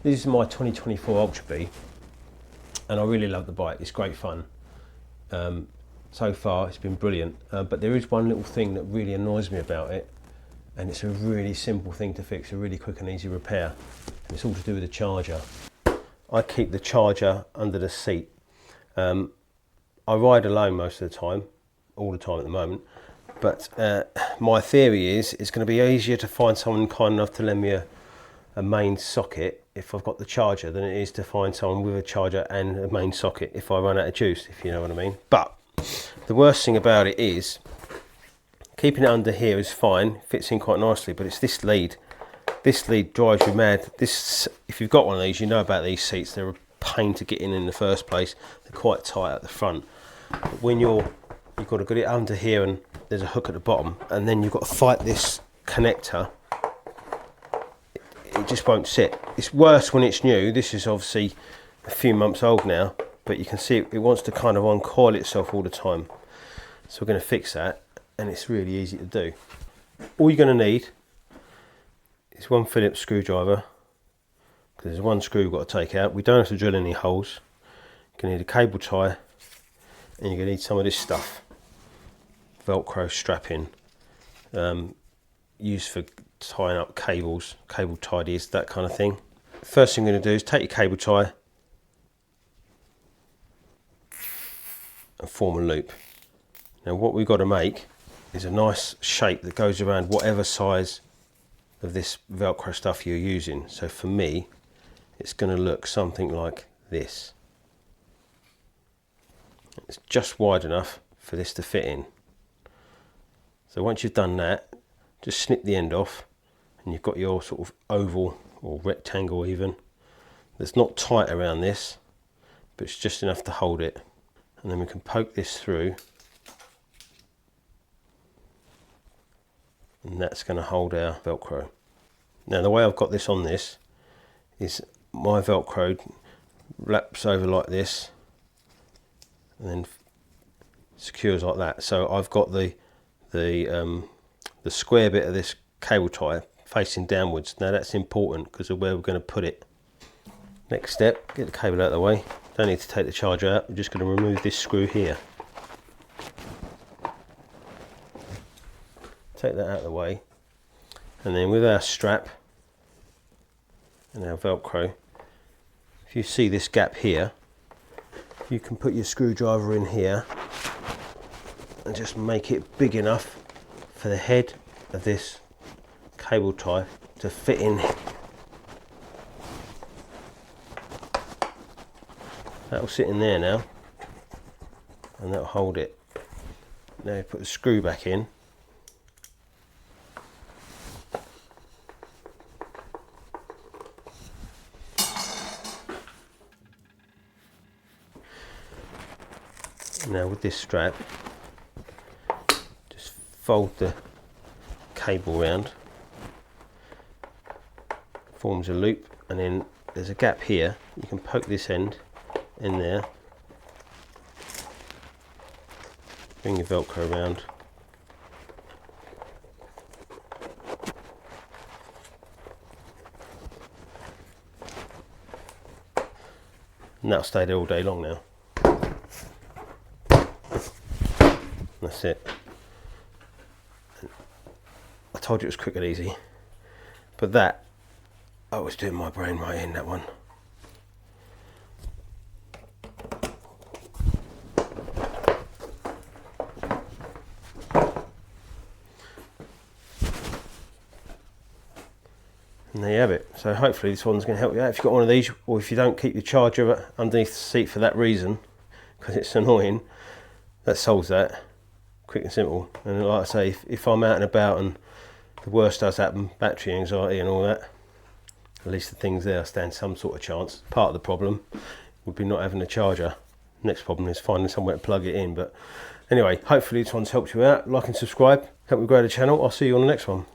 This is my 2024 Ultrabee, and I really love the bike. It's great fun. So far it's been brilliant, but there is one little thing that really annoys me about it, and it's a really simple thing to fix, a really quick and easy repair, and it's all to do with the charger. I keep the charger under the seat. I ride alone most of the time, all the time at the moment, but my theory is it's going to be easier to find someone kind enough to lend me a main socket if I've got the charger than it is to find someone with a charger and a main socket if I run out of juice, if you know what I mean. But the worst thing about it is keeping it under here is fine, fits in quite nicely, but it's this lead. This lead drives you mad. This, if you've got one of these, you know about these seats. They're a pain to get in the first place. They're quite tight at the front. But when you've got to get it under here, and there's a hook at the bottom, and then you've got to fight this connector. It just won't sit. It's worse when it's new. This is obviously a few months old now, but you can see it wants to kind of uncoil itself all the time. So we're going to fix that, and it's really easy to do. All you're going to need is one Phillips screwdriver, because there's one screw we've got to take out. We don't have to drill any holes. You're going to need a cable tie, and you're going to need some of this stuff. Velcro strapping, used for tying up cables, cable tidies, that kind of thing. First thing I'm going to do is take your cable tie and form a loop. Now what we've got to make is a nice shape that goes around whatever size of this Velcro stuff you're using. So for me, it's going to look something like this. It's just wide enough for this to fit in. So once you've done that, just snip the end off, and you've got your sort of oval or rectangle even. That's not tight around this, but it's just enough to hold it. And then we can poke this through, and that's going to hold our Velcro. Now the way I've got this on this is my Velcro wraps over like this and then secures like that. So I've got the square bit of this cable tie facing downwards. Now that's important because of where we're going to put it. Next step, get the cable out of the way. Don't need to take the charger out. We're just going to remove this screw here. Take that out of the way, and then with our strap and our Velcro, if you see this gap here, you can put your screwdriver in here and just make it big enough for the head of this cable tie to fit in. That'll sit in there now, and that'll hold it. Now you put the screw back in. Now with this strap, just fold the cable round, forms a loop, and then there's a gap here. You can poke this end in there, bring your Velcro around, and that'll stay there all day long now. That's it. I told you it was quick and easy, but that, I was doing my brain right in that one. And there you have it. So hopefully this one's going to help you out if you've got one of these, or if you don't keep your charger underneath the seat for that reason, because it's annoying. That solves that. Quick and simple. And like I say, if I'm out and about and the worst does happen, battery anxiety and all that, at least the things there stand some sort of chance. Part of the problem would be not having a charger. Next problem is finding somewhere to plug it in. But anyway, hopefully this one's helped you out. Like and subscribe, help me grow the channel. I'll see you on the next one.